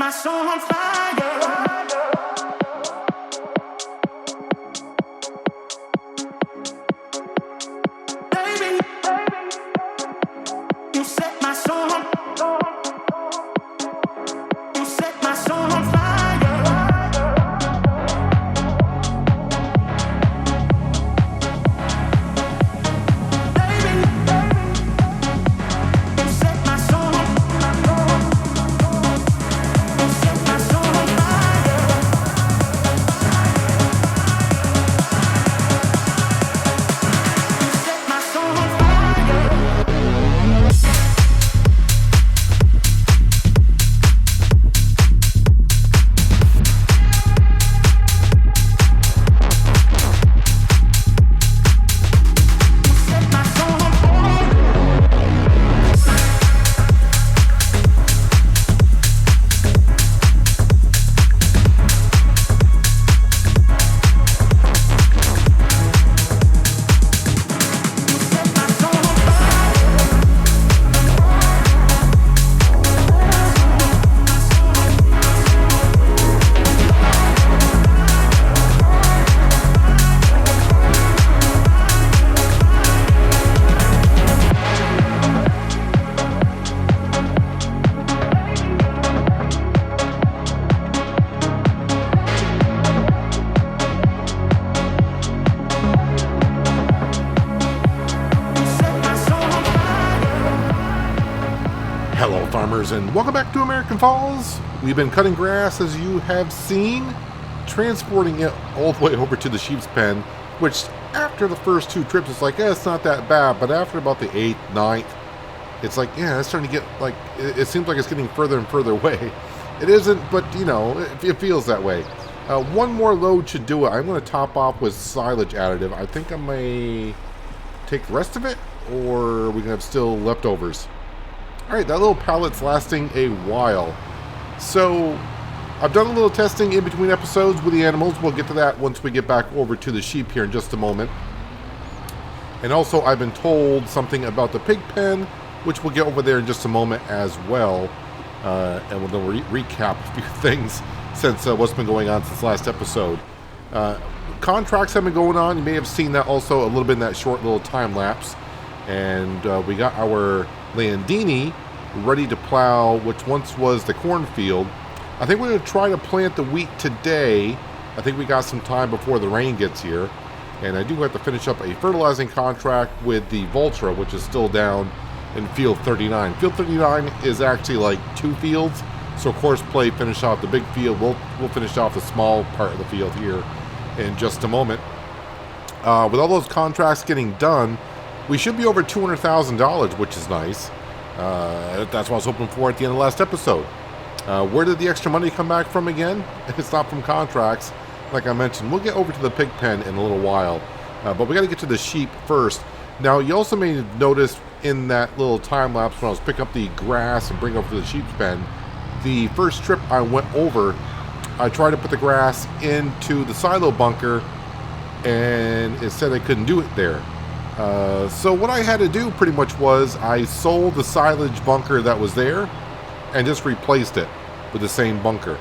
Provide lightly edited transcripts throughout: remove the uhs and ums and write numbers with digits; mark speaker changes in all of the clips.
Speaker 1: my soul on fire. Baby, you set my soul on you set my soul on fire. Baby, you set my soul on you set my soul on fire. You set my soul on fire. Set my soul on fire. Set my soul on fire. Set my soul on fire.
Speaker 2: Hello, farmers, and welcome back to American Falls. We've been cutting grass, as you have seen, transporting it all the way over to the sheep's pen, which after the first two trips, it's like, it's not that bad, but after about the 8th, 9th, it's like, it's starting to get, like, it seems like it's getting further and further away. It isn't, but, it feels that way. One more load should do it. I'm going to top off with silage additive. I think I may take the rest of it, or we can have still leftovers. Alright, that little pallet's lasting a while. So, I've done a little testing in between episodes with the animals. We'll get to that once we get back over to the sheep here in just a moment. And also, I've been told something about the pig pen, which we'll get over there in just a moment as well. And we'll then recap a few things since what's been going on since last episode. Contracts have been going on. You may have seen that also a little bit in that short little time lapse. And we got our Landini ready to plow, which once was the cornfield. I think we're going to try to plant the wheat today. I think we got some time before the rain gets here. And I do have to finish up a fertilizing contract with the Vultra, which is still down in field 39. Field 39 is actually like 2 fields. So of course, finish off the big field. We'll finish off the small part of the field here in just a moment. With all those contracts getting done, we should be over $200,000, which is nice. That's what I was hoping for at the end of the last episode. Where did the extra money come back from again? It's not from contracts. Like I mentioned, we'll get over to the pig pen in a little while. But we got to get to the sheep first. Now, you also may have noticed in that little time lapse when I was picking up the grass and bring over to the sheep's pen, the first trip I went over, I tried to put the grass into the silo bunker, and it said I couldn't do it there. So what I had to do pretty much was I sold the silage bunker that was there and just replaced it with the same bunker.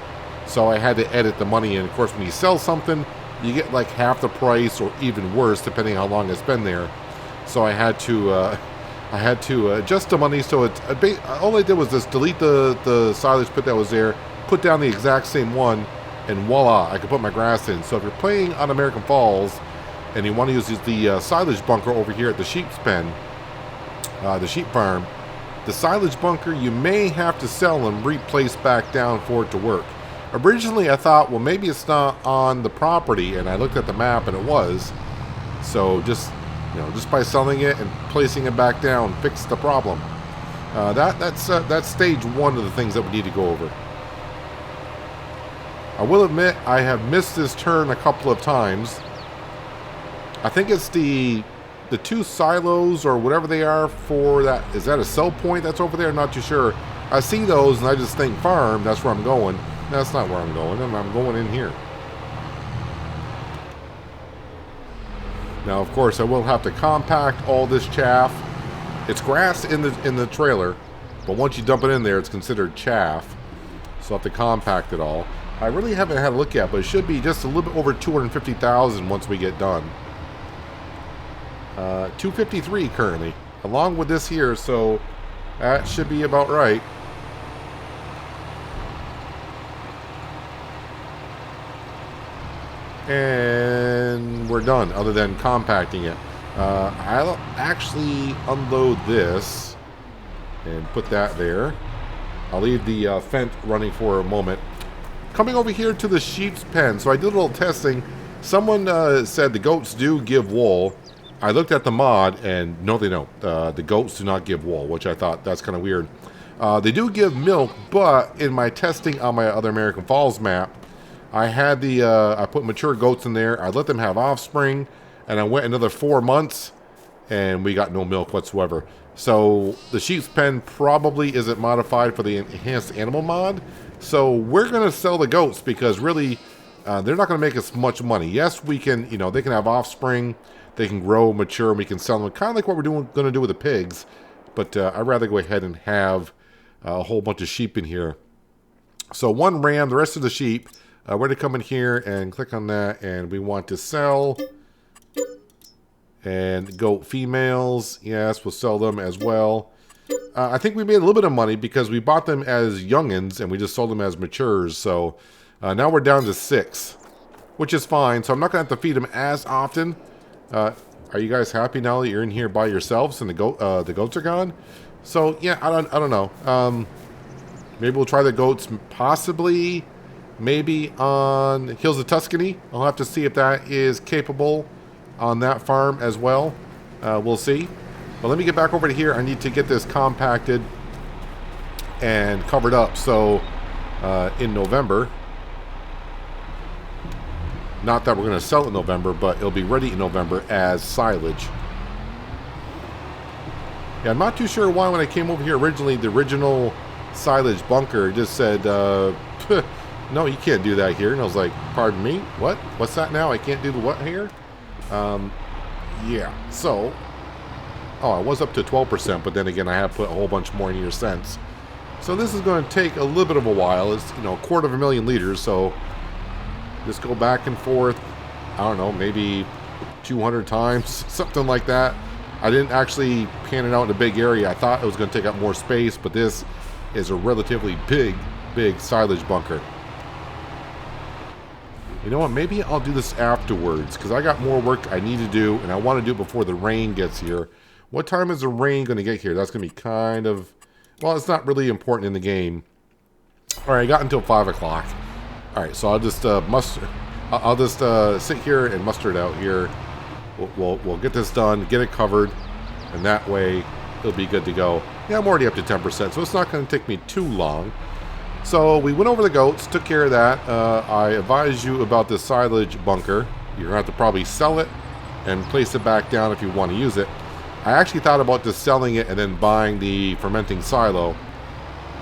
Speaker 2: So I had to edit the money in. Of course, when you sell something, you get like half the price or even worse depending how long it's been there. So I had to adjust the money. So all I did was just delete the silage pit that was there, put down the exact same one, and voila, I could put my grass in. So if you're playing on American Falls and you want to use the silage bunker over here at the sheep's pen, the sheep farm, the silage bunker you may have to sell and replace back down for it to work. Originally I thought, well, maybe it's not on the property, and I looked at the map and it was. So just by selling it and placing it back down, fix the problem. That's stage one of the things that we need to go over. I will admit I have missed this turn a couple of times. I think it's the 2 silos or whatever they are for that. Is that a sell point that's over there? I'm not too sure. I see those and I just think farm, that's where I'm going. That's not where I'm going. I'm going in here. Now, of course, I will have to compact all this chaff. It's grass in the trailer, but once you dump it in there, it's considered chaff. So I'll have to compact it all. I really haven't had a look at, but it should be just a little bit over 250,000 once we get done. 253 currently, along with this here, so that should be about right. And we're done, other than compacting it. I'll actually unload this and put that there. I'll leave the Fendt running for a moment. Coming over here to the sheep's pen. So I did a little testing. Someone said the goats do give wool. I looked at the mod, and no, they don't. The goats do not give wool, which I thought that's kind of weird. They do give milk, but in my testing on my other American Falls map, I had the I put mature goats in there. I let them have offspring, and I went another 4 months, and we got no milk whatsoever. So the sheep's pen probably isn't modified for the enhanced animal mod. So we're going to sell the goats because really they're not going to make us much money. Yes, we can, you know, they can have offspring, they can grow, mature, and we can sell them, kind of like what we're going to do with the pigs. But I'd rather go ahead and have a whole bunch of sheep in here. So one ram, the rest of the sheep, we're going to come in here and click on that, and we want to sell. And goat females, yes, we'll sell them as well. I think we made a little bit of money because we bought them as youngins and we just sold them as matures. So now we're down to 6, which is fine. So I'm not going to have to feed them as often. Are you guys happy now that you're in here by yourselves and the goats are gone? So yeah, I don't know. Maybe we'll try the goats possibly, maybe on Hills of Tuscany. I'll have to see if that is capable on that farm as well. We'll see. But let me get back over to here. I need to get this compacted and covered up. So in November, not that we're going to sell it in November, but it'll be ready in November as silage. Yeah, I'm not too sure why when I came over here originally, the original silage bunker just said, no, you can't do that here. And I was like, pardon me? What? What's that now? I can't do the what here? Yeah, so, I was up to 12%, but then again, I have put a whole bunch more in here since. So this is going to take a little bit of a while. It's, you know, 250,000 liters, so just go back and forth, I don't know, maybe 200 times, something like that. I didn't actually pan it out in a big area. I thought it was going to take up more space, but this is a relatively big silage bunker. You know what, maybe I'll do this afterwards, because I got more work I need to do, and I want to do it before the rain gets here. What time is the rain going to get here? That's going to be kind of, well, it's not really important in the game. All right, I got until 5 o'clock. All right, so I'll just I'll just sit here and muster it out here. We'll get this done, get it covered, and that way it'll be good to go. Yeah, I'm already up to 10%, so it's not going to take me too long. So we went over the goats, took care of that. I advised you about the silage bunker. You're going to have to probably sell it and place it back down if you want to use it. I actually thought about just selling it and then buying the fermenting silo.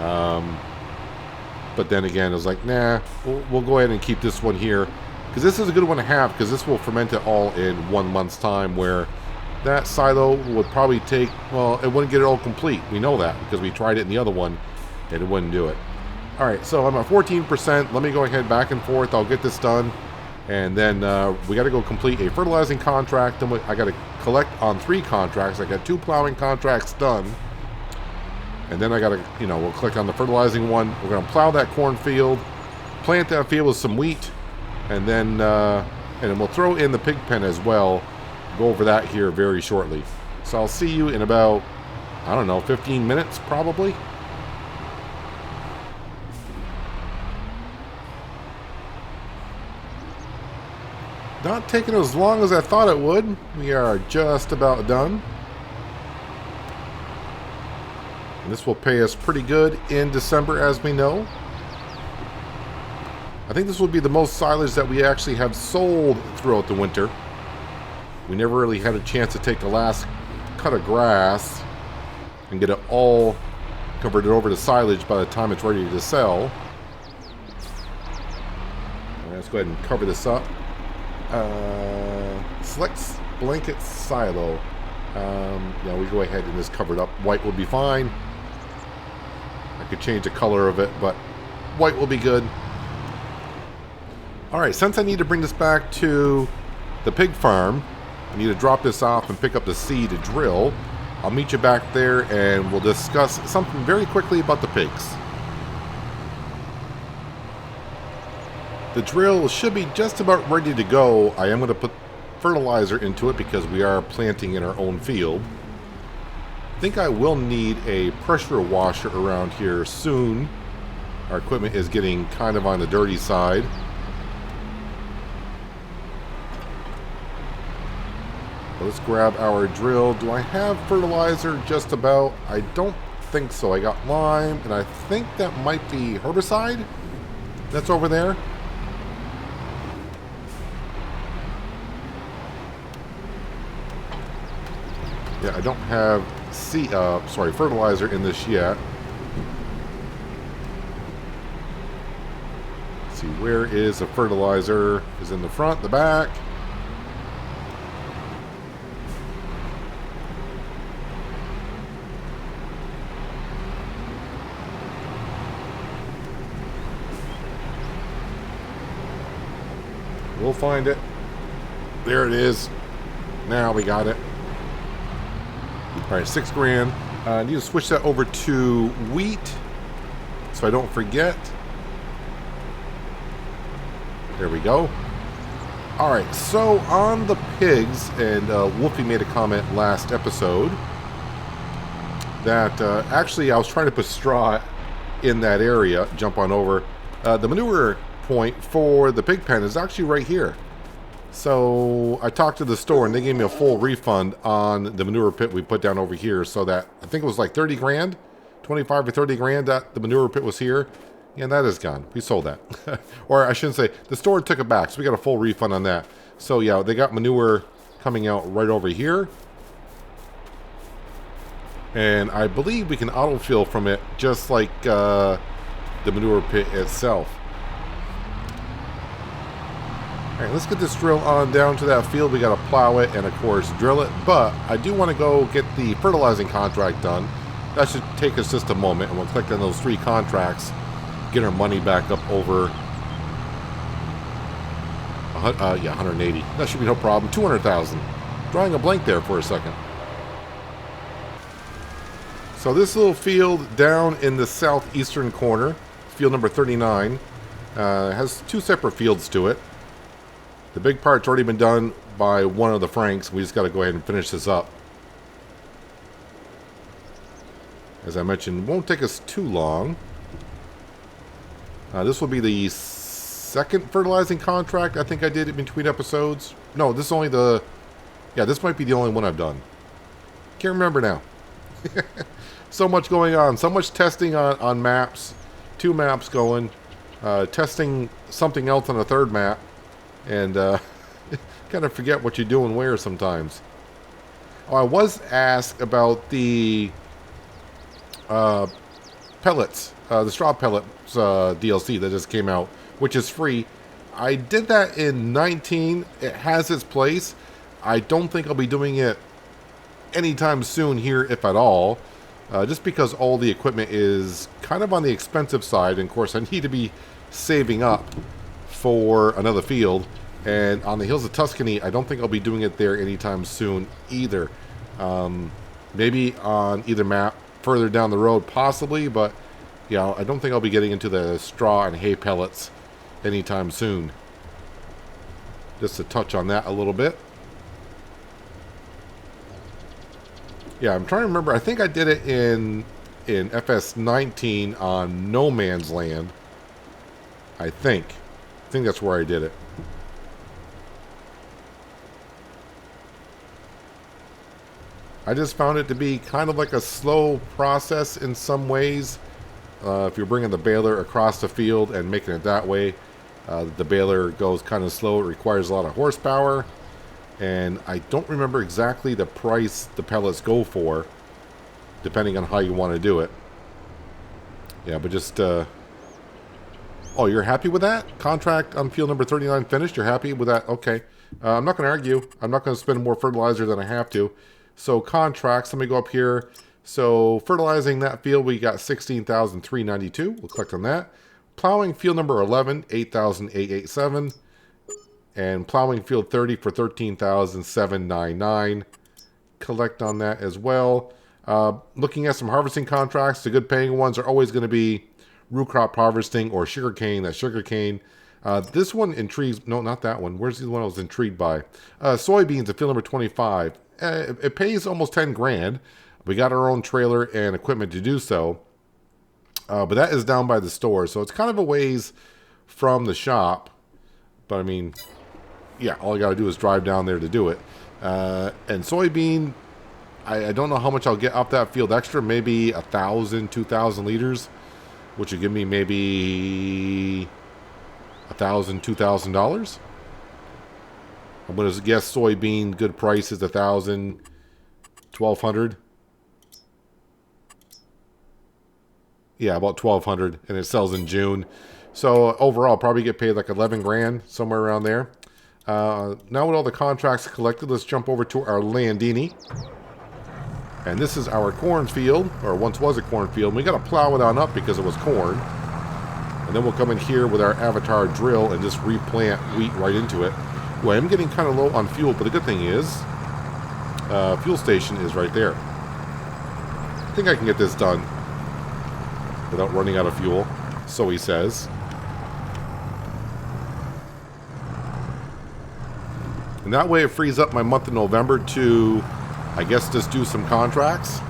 Speaker 2: But then again, I was like, nah, we'll go ahead and keep this one here. Because this is a good one to have, because this will ferment it all in 1 month's time, where that silo would probably take, well, it wouldn't get it all complete. We know that, because we tried it in the other one, and it wouldn't do it. Alright, so I'm at 14%. Let me go ahead back and forth. I'll get this done. And then we got to go complete a fertilizing contract. Then I got to collect on 3 contracts. I got 2 plowing contracts done. And then I got to, you know, we'll click on the fertilizing one. We're going to plow that cornfield, plant that field with some wheat, and then we'll throw in the pig pen as well. Go over that here very shortly. So I'll see you in about, I don't know, 15 minutes probably. Not taking as long as I thought it would. We are just about done. And this will pay us pretty good in December, as we know. I think this will be the most silage that we actually have sold throughout the winter. We never really had a chance to take the last cut of grass and get it all converted over to silage by the time it's ready to sell. Let's go ahead and cover this up. Select blanket silo. Yeah, we go ahead and just cover it up. White will be fine. I could change the color of it, but white will be good. Alright, since I need to bring this back to the pig farm, I need to drop this off and pick up the seed to drill. I'll meet you back there and we'll discuss something very quickly about the pigs. The drill should be just about ready to go. I am going to put fertilizer into it because we are planting in our own field. I think I will need a pressure washer around here soon. Our equipment is getting kind of on the dirty side. Let's grab our drill. Do I have fertilizer just about? I don't think so. I got lime, and I think that might be herbicide that's over there. Yeah, I don't have fertilizer in this yet. Let's see, where is the fertilizer? Is in the front, the back? We'll find it. There it is. Now we got it. All right, $6 grand. I need to switch that over to wheat so I don't forget. There we go. All right, so on the pigs, and Wolfie made a comment last episode that actually I was trying to put straw in that area. Jump on over. The manure point for the pig pen is actually right here. So I talked to the store and they gave me a full refund on the manure pit we put down over here, so that I think it was like 30 grand, 25 or 30 grand that the manure pit was here, and that is gone. We sold that. Or I shouldn't say, the store took it back, so we got a full refund on that. So yeah, they got manure coming out right over here, and I believe we can autofill from it just like the manure pit itself. Alright, let's get this drill on down to that field. We got to plow it and, of course, drill it. But I do want to go get the fertilizing contract done. That should take us just a moment, and we'll click on those 3 contracts, get our money back up over 180. That should be no problem. 200,000. Drawing a blank there for a second. So this little field down in the southeastern corner, field number 39, has 2 separate fields to it. The big part's already been done by one of the Franks. We just got to go ahead and finish this up. As I mentioned, it won't take us too long. This will be the second fertilizing contract I think I did in between episodes. No, this is only the... Yeah, this might be the only one I've done. Can't remember now. So much going on. So much testing on maps. 2 maps going. Testing something else on a 3rd map. And kind of forget what you're doing where sometimes. Oh, I was asked about the pellets, the straw pellets DLC that just came out, which is free. I did that in 19. It has its place. I don't think I'll be doing it anytime soon here, if at all, just because all the equipment is kind of on the expensive side. And of course, I need to be saving up for another field, and on the hills of Tuscany I don't think I'll be doing it there anytime soon either. Maybe on either map further down the road possibly, but yeah, I don't think I'll be getting into the straw and hay pellets anytime soon. Just to touch on that a little bit. Yeah, I'm trying to remember. I think I did it in FS19 on No Man's Land. I think that's where I did it. I just found it to be kind of like a slow process in some ways. If you're bringing the baler across the field and making it that way, the baler goes kind of slow. It requires a lot of horsepower. And I don't remember exactly the price the pellets go for, depending on how you want to do it. Yeah, but just... Oh, you're happy with that? Contract on field number 39 finished? You're happy with that? Okay. I'm not going to argue. I'm not going to spend more fertilizer than I have to. So contracts, let me go up here. So fertilizing that field, we got $16,392. We'll click on that. plowing field number 11, 8,887. And plowing field 30 for 13,799. Collect on that as well. Looking at some harvesting contracts, the good paying ones are always going to be root crop harvesting or sugarcane. That's sugarcane. This one intrigues. No, not that one. Where's the one I was intrigued by? Soybeans at field number 25. It pays almost 10 grand. We got our own trailer and equipment to do so. But that is down by the store. So it's kind of a ways from the shop. But I mean, yeah, all I got to do is drive down there to do it. And soybean, I don't know how much I'll get off that field extra. Maybe 1,000, 2,000 liters, which would give me maybe $1,000, $2,000. I'm going to guess soybean good price is 1,000, 1,200. Yeah, about 1,200, and it sells in June. So overall, I'll probably get paid like 11 grand, somewhere around there. Now with all the contracts collected, let's jump over to our Landini. And this is our cornfield, or once was a cornfield. We got to plow it on up because it was corn. And then we'll come in here with our Avatar drill and just replant wheat right into it. Well, I'm getting kind of low on fuel, but the good thing is, fuel station is right there. I think I can get this done without running out of fuel, so he says. And that way it frees up my month of November to, I guess, just do some contracts.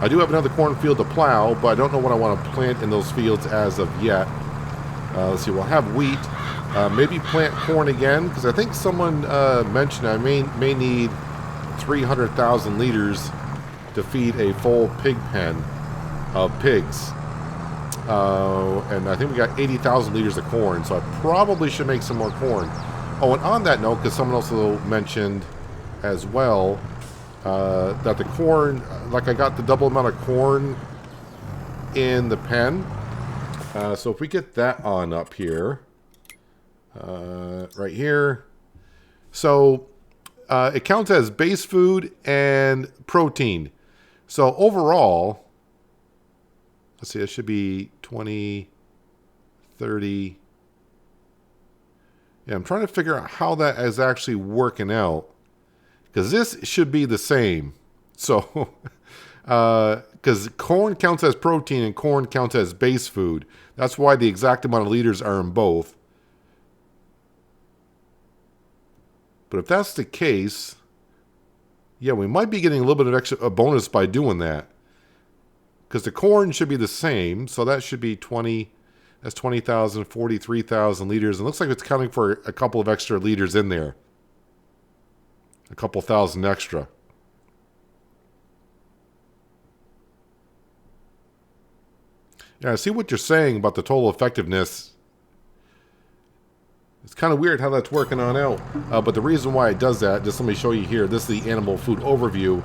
Speaker 2: I do have another cornfield to plow, but I don't know what I want to plant in those fields as of yet. Let's see, we'll have wheat. Maybe plant corn again, because I think someone mentioned I may need 300,000 liters to feed a full pig pen of pigs. And I think we got 80,000 liters of corn, so I probably should make some more corn. Oh, and on that note, because someone also mentioned as well that the corn, like I got the double amount of corn in the pen. So if we get that on up here, right here. So it counts as base food and protein. So overall, let's see, it should be 20, 30. Yeah, I'm trying to figure out how that is actually working out. Because this should be the same. So, because corn counts as protein and corn counts as base food. That's why the exact amount of liters are in both. But if that's the case, yeah, we might be getting a little bit of extra a bonus by doing that. Because the corn should be the same, so that should be 20. That's 20,000, 43,000 liters. It looks like it's counting for a couple of extra liters in there. A couple thousand extra. Yeah, I see what you're saying about the total effectiveness. It's kind of weird how that's working on out. But the reason why it does that, just let me show you here. This is the animal food overview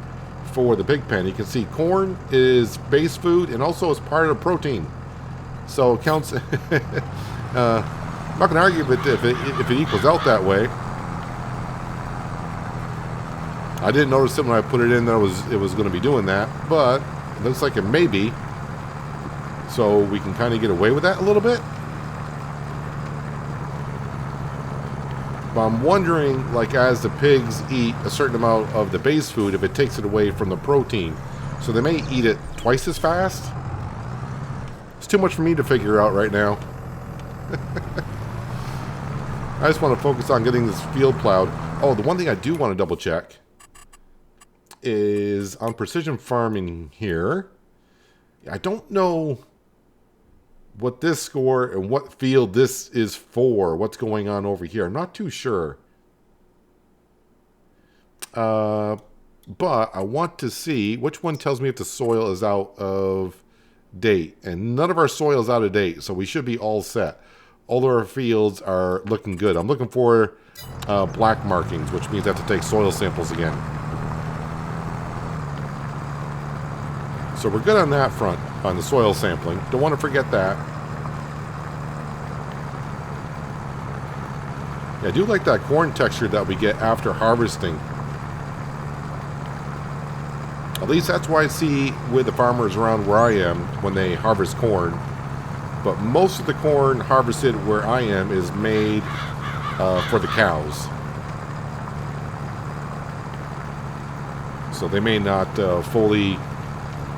Speaker 2: for the pig pen. You can see corn is base food and also is part of the protein. So it counts. I'm not going to argue if it equals out that way. I didn't notice it when I put it in that it was going to be doing that, but it looks like it may be. So we can kind of get away with that a little bit. But I'm wondering, like, as the pigs eat a certain amount of the base food, if it takes it away from the protein. So they may eat it twice as fast. It's too much for me to figure out right now. I just want to focus on getting this field plowed. Oh, the one thing I do want to double check is on precision farming here. I don't know what this score and what field this is for. What's going on over here? I'm not too sure. But I want to see which one tells me if the soil is out of date. And none of our soil is out of date, so we should be all set. All of our fields are looking good. I'm looking for black markings, which means I have to take soil samples again. So we're good on that front, on the soil sampling. Don't want to forget that. Yeah, I do like that corn texture that we get after harvesting. At least that's why I see with the farmers around where I am when they harvest corn. but most of the corn harvested where I am is made for the cows. So they may not fully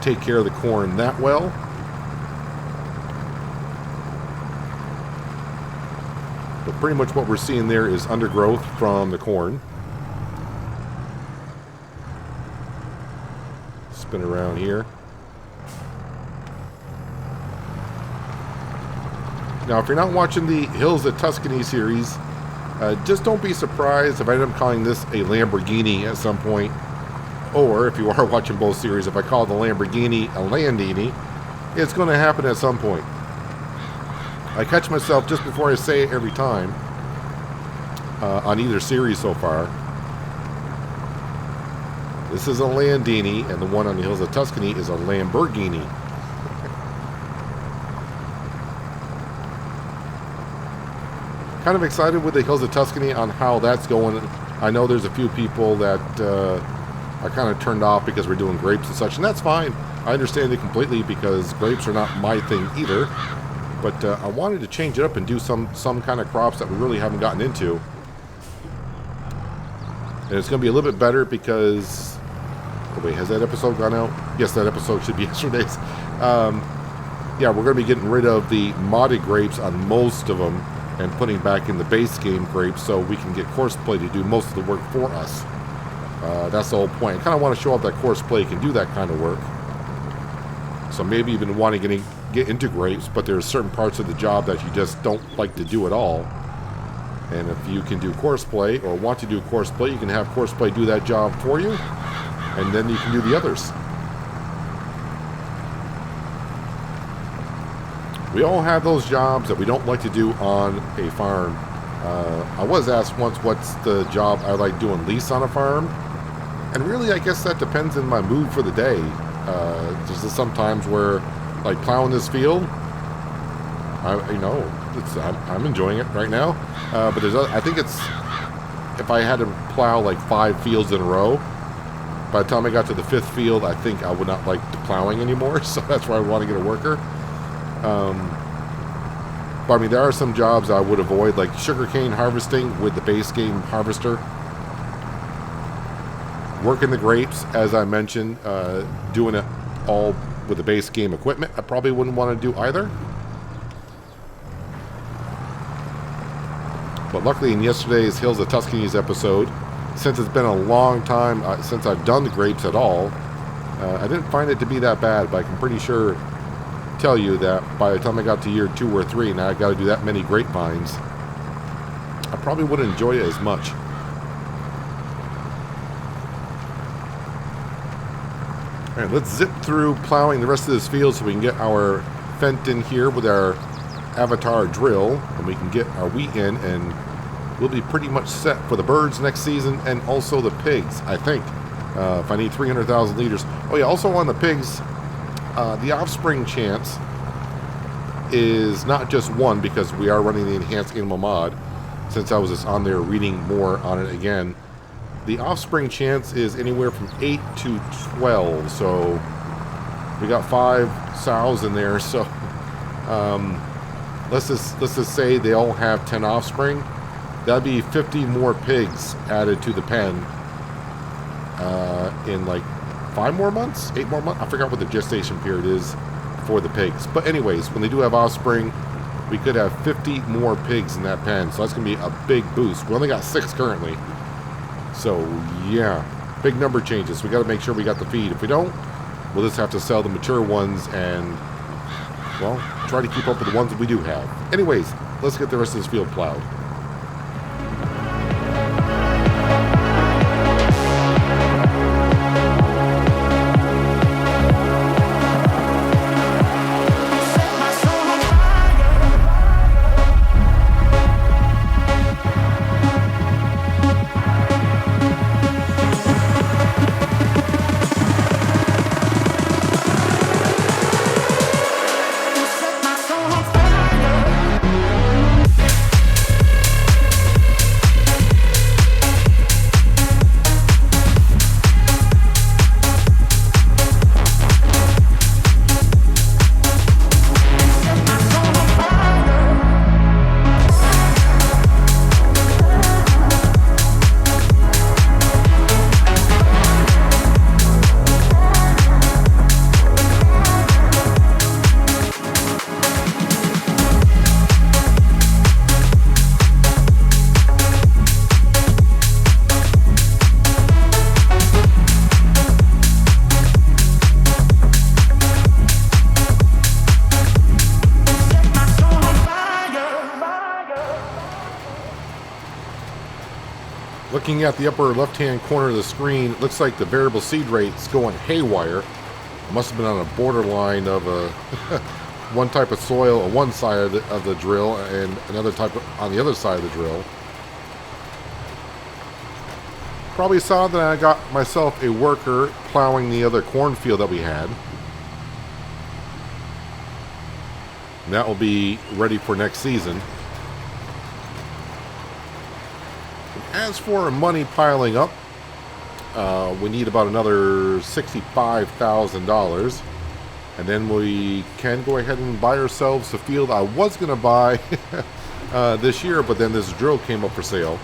Speaker 2: take care of the corn that well. But pretty much what we're seeing there is undergrowth from the corn. Spin around here. Now, if you're not watching the Hills of Tuscany series, just don't be surprised if I end up calling this a Lamborghini at some point. Or if you are watching both series, if I call the Lamborghini a Landini, it's going to happen at some point. I catch myself just before I say it every time on either series so far. This is a Landini, and the one on the Hills of Tuscany is a Lamborghini. Kind of excited with the Hills of Tuscany on how that's going. I know there's a few people that are kind of turned off because we're doing grapes and such, and that's fine. I understand it completely because grapes are not my thing either. But I wanted to change it up and do some kind of crops that we really haven't gotten into. And it's going to be a little bit better because... Oh wait, has that episode gone out? Yes, that episode should be yesterday's. Yeah, we're going to be getting rid of the modded grapes on most of them and putting back in the base game grapes so we can get Courseplay to do most of the work for us. That's the whole point. I kind of want to show off that Courseplay can do that kind of work. So maybe you've been wanting to get into grapes, but there's certain parts of the job that you just don't like to do at all. And if you can do Courseplay or want to do Courseplay, you can have Courseplay do that job for you, and then you can do the others. We all have those jobs that we don't like to do on a farm. I was asked once what's the job I like doing least on a farm. And really, I guess that depends on my mood for the day. There's some times where, like plowing this field, I'm enjoying it right now. But I think it's, if I had to plow like 5 fields in a row, by the time I got to the 5th field, I think I would not like the plowing anymore. So that's why I want to get a worker. But I mean, there are some jobs I would avoid, like sugarcane harvesting with the base game harvester. Working the grapes, as I mentioned, doing it all with the base game equipment, I probably wouldn't want to do either. But luckily in yesterday's Hills of Tuscany's episode, since it's been a long time since I've done the grapes at all, I didn't find it to be that bad, but I can pretty sure tell you that by the time I got to year 2 or 3 and I got to do that many grapevines, I probably wouldn't enjoy it as much. All right, let's zip through plowing the rest of this field so we can get our Fenton here with our Avatar drill, and we can get our wheat in, and we'll be pretty much set for the birds next season and also the pigs, I think. If I need 300,000 liters. Oh yeah, also on the pigs, the offspring chance is not just 1 because we are running the enhanced animal mod. Since I was just on there reading more on it again, the offspring chance is anywhere from 8 to 12. So we got 5 sows in there. So let's just say they all have 10 offspring. That'd be 50 more pigs added to the pen in like 5 more months, 8 more months. I forgot what the gestation period is for the pigs. But anyways, when they do have offspring, we could have 50 more pigs in that pen. So that's going to be a big boost. We only got 6 currently. So yeah, big number changes. We got to make sure we got the feed. If we don't, we'll just have to sell the mature ones and, well, try to keep up with the ones that we do have. Anyways, let's get the rest of this field plowed. Looking at the upper left-hand corner of the screen, it looks like the variable seed rate's going haywire. It must have been on a borderline of a one type of soil on one side of the drill and another type on the other side of the drill. Probably saw that I got myself a worker plowing the other cornfield that we had. And that will be ready for next season. As for money piling up, we need about another $65,000. And then we can go ahead and buy ourselves the field I was going to buy this year, but then this drill came up for sale.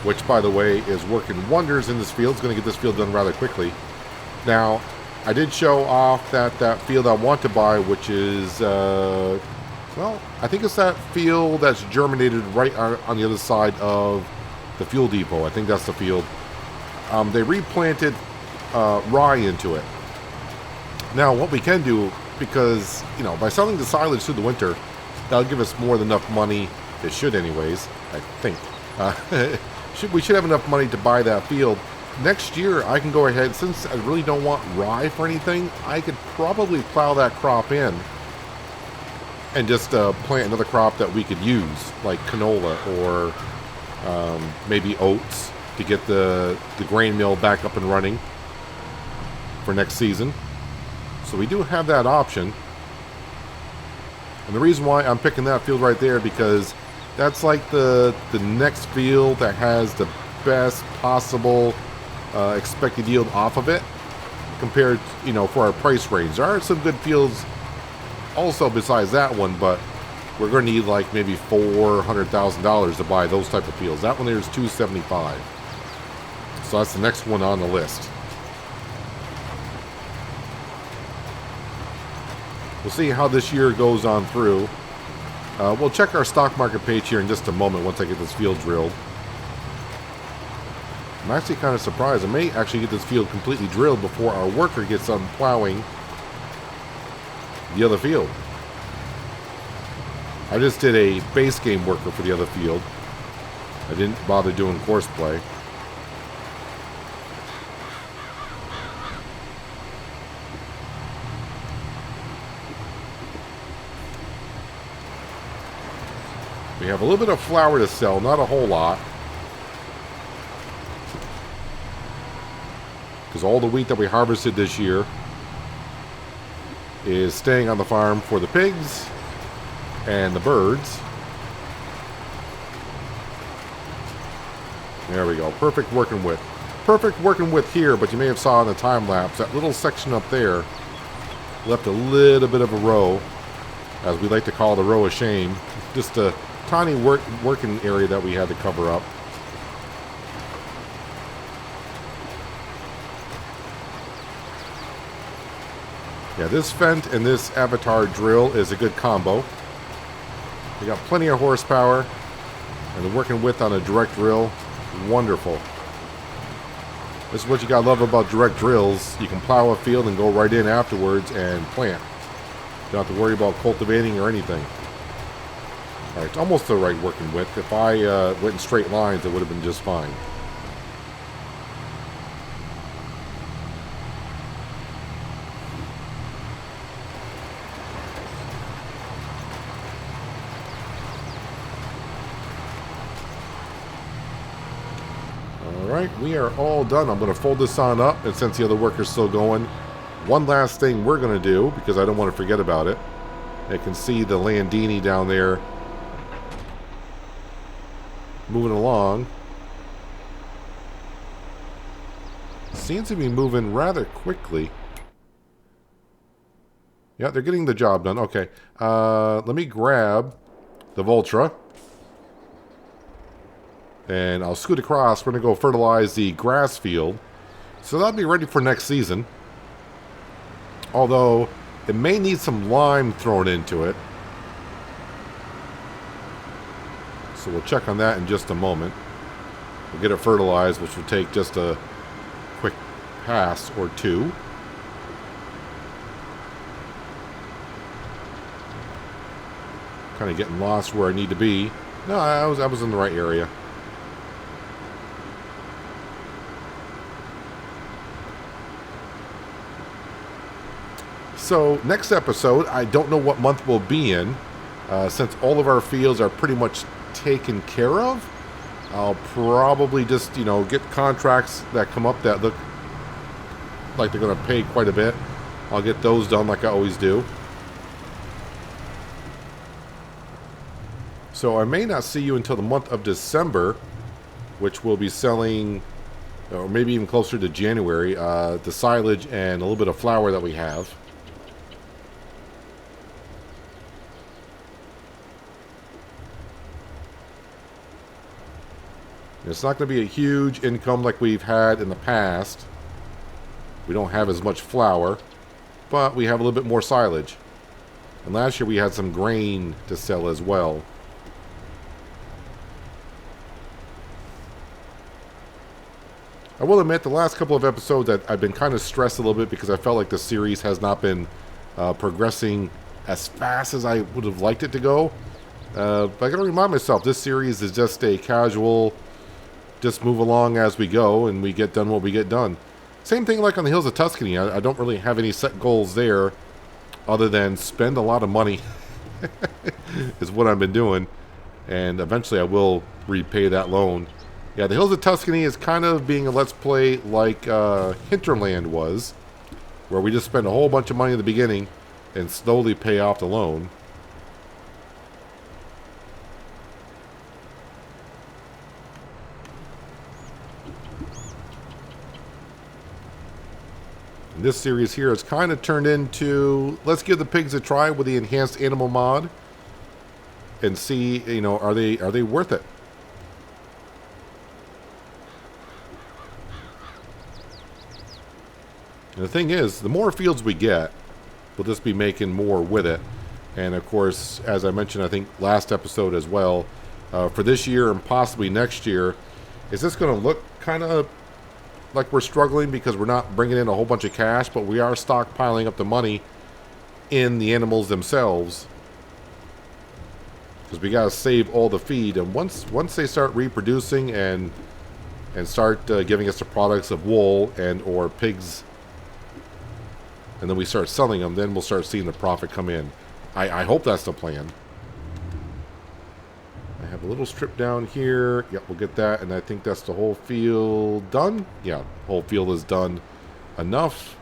Speaker 2: Which, by the way, is working wonders in this field. It's going to get this field done rather quickly. Now, I did show off that field I want to buy, which is, well, I think it's that field that's germinated right on the other side of the fuel depot. I think that's the field. They replanted rye into it. Now, what we can do, because, you know, by selling the silage through the winter, that'll give us more than enough money. It should anyways, I think. We should have enough money to buy that field. Next year, I can go ahead, since I really don't want rye for anything, I could probably plow that crop in and just plant another crop that we could use, like canola or maybe oats, to get the grain mill back up and running for next season. So we do have that option. And the reason why I'm picking that field right there, because that's like the next field that has the best possible expected yield off of it, compared, you know, for our price range. There are some good fields also besides that one, but we're going to need like maybe $400,000 to buy those type of fields. That one there is $275,000. So that's the next one on the list. We'll see how this year goes on through. We'll check our stock market page here in just a moment once I get this field drilled. I'm actually kind of surprised. I may actually get this field completely drilled before our worker gets done plowing the other field. I just did a base game worker for the other field. I didn't bother doing course play. We have a little bit of flour to sell, not a whole lot. Because all the wheat that we harvested this year is staying on the farm for the pigs and the birds. There we go. Perfect working width. Perfect working width here, but you may have saw in the time lapse, that little section up there left a little bit of a row, as we like to call the row of shame. Just a tiny working area that we had to cover up. Yeah, this Fendt and this Avatar drill is a good combo. We got plenty of horsepower, and the working width on a direct drill, wonderful. This is what you gotta love about direct drills. You can plow a field and go right in afterwards and plant. You don't have to worry about cultivating or anything. All right, it's almost the right working width. If I went in straight lines, it would have been just fine. Alright, we are all done. I'm going to fold this on up, and since the other worker's still going, one last thing we're going to do, because I don't want to forget about it. I can see the Landini down there moving along. Seems to be moving rather quickly. Yeah, they're getting the job done. Okay, let me grab the Voltra. And I'll scoot across. We're going to go fertilize the grass field. So that'll be ready for next season. Although, it may need some lime thrown into it. So we'll check on that in just a moment. We'll get it fertilized, which will take just a quick pass or two. Kind of getting lost where I need to be. No, I was in the right area. So next episode, I don't know what month we'll be in, since all of our fields are pretty much taken care of. I'll probably just, get contracts that come up that look like they're going to pay quite a bit. I'll get those done like I always do. So I may not see you until the month of December, which we'll be selling, or maybe even closer to January, the silage and a little bit of flour that we have. It's not going to be a huge income like we've had in the past. We don't have as much flour, but we have a little bit more silage. And last year we had some grain to sell as well. I will admit, the last couple of episodes that I've been kind of stressed a little bit because I felt like the series has not been progressing as fast as I would have liked it to go. But I got to remind myself, this series is just a casual, just move along as we go, and we get done what we get done. Same thing like on the Hills of Tuscany. I don't really have any set goals there other than spend a lot of money is what I've been doing. And eventually I will repay that loan. Yeah, the Hills of Tuscany is kind of being a Let's Play like Hinterland was, where we just spend a whole bunch of money at the beginning and slowly pay off the loan. And this series here has kind of turned into, let's give the pigs a try with the enhanced animal mod and see, are they worth it? And the thing is, the more fields we get, we'll just be making more with it. And of course, as I mentioned, I think last episode as well, for this year and possibly next year, is this going to look kind of like we're struggling because we're not bringing in a whole bunch of cash, but we are stockpiling up the money in the animals themselves. Because we got to save all the feed. And once they start reproducing and start giving us the products of wool and or pigs, and then we start selling them, then we'll start seeing the profit come in. I hope that's the plan. I have a little strip down here. Yep, we'll get that. And I think that's the whole field done. Yeah, the whole field is done enough.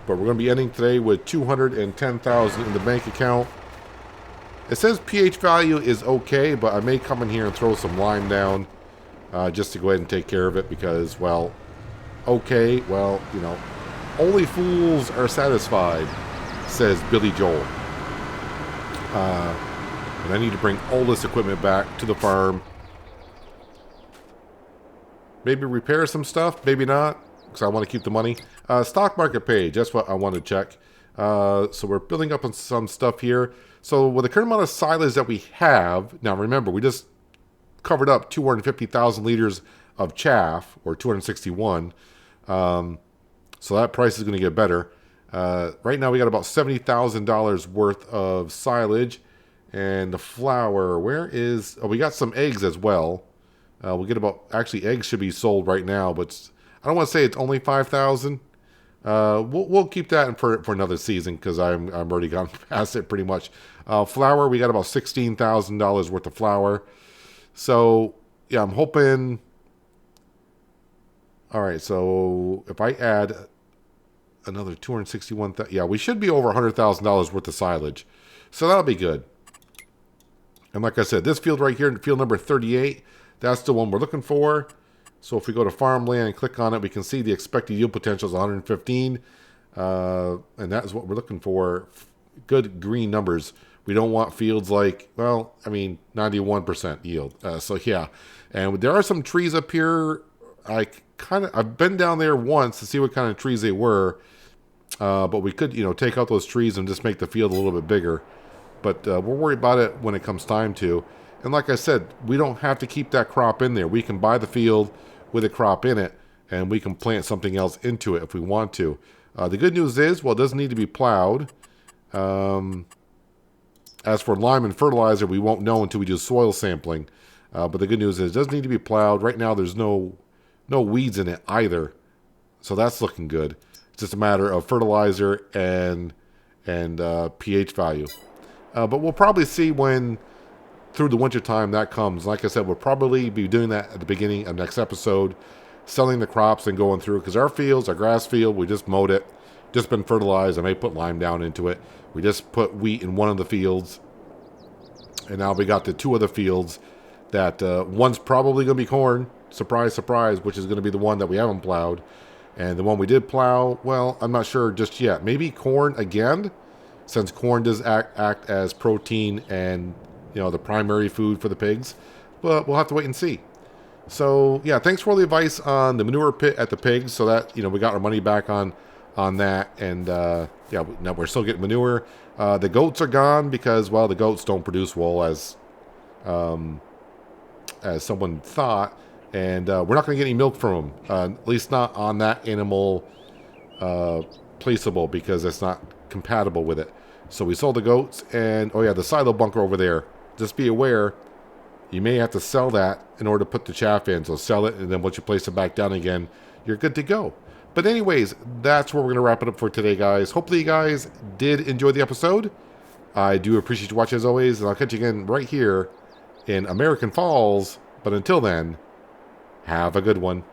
Speaker 2: But we're going to be ending today with $210,000 in the bank account. It says pH value is okay, but I may come in here and throw some lime down. Just to go ahead and take care of it because, well, okay, well, only fools are satisfied, says Billy Joel. And I need to bring all this equipment back to the farm. Maybe repair some stuff, maybe not, because I want to keep the money. Stock market page, that's what I want to check. So we're building up on some stuff here. So with the current amount of silage that we have, now remember, we just covered up 250,000 liters of chaff, or 261. So that price is going to get better. Right now we got about $70,000 worth of silage. And the flour, we got some eggs as well. We'll get actually eggs should be sold right now, but I don't want to say it's only 5,000. We'll keep that for another season because I'm already gone past it pretty much. Flour, we got about $16,000 worth of flour. So, yeah, I'm hoping... Alright, so if I add another 261,000... Yeah, we should be over $100,000 worth of silage. So that'll be good. And like I said, this field right here, field number 38, that's the one we're looking for. So if we go to farmland and click on it, we can see the expected yield potential is 115. And that is what we're looking for. Good green numbers. We don't want fields like, 91% yield. So yeah, and there are some trees up here. I've been down there once to see what kind of trees they were, but we could, take out those trees and just make the field a little bit bigger. But we'll worry about it when it comes time to. And like I said, we don't have to keep that crop in there. We can buy the field with a crop in it, and we can plant something else into it if we want to. The good news is, well, it doesn't need to be plowed. As for lime and fertilizer, we won't know until we do soil sampling. But the good news is it doesn't need to be plowed. Right now, there's no weeds in it either. So that's looking good. It's just a matter of fertilizer and pH value. But we'll probably see when through the winter time that comes. Like I said, we'll probably be doing that at the beginning of next episode, selling the crops and going through, because our fields, our grass field, we just mowed it, just been fertilized. I may put lime down into it. We just put wheat in one of the fields, and now we got the two other fields that one's probably going to be corn, surprise, surprise, which is going to be the one that we haven't plowed. And the one we did plow, well, I'm not sure just yet. Maybe corn again, since corn does act as protein and, you know, the primary food for the pigs. But we'll have to wait and see. So, yeah, thanks for all the advice on the manure pit at the pigs, so that, you know, we got our money back on that. And, yeah, now we're still getting manure. The goats are gone because, well, the goats don't produce wool as someone thought. And we're not going to get any milk from them, at least not on that animal placeable, because it's not compatible with it. So we sold the goats, and oh yeah, the silo bunker over there. Just be aware, you may have to sell that in order to put the chaff in. So sell it, and then once you place it back down again, you're good to go. But anyways, that's where we're going to wrap it up for today, guys. Hopefully you guys did enjoy the episode. I do appreciate you watching as always, and I'll catch you again right here in American Falls. But until then, have a good one.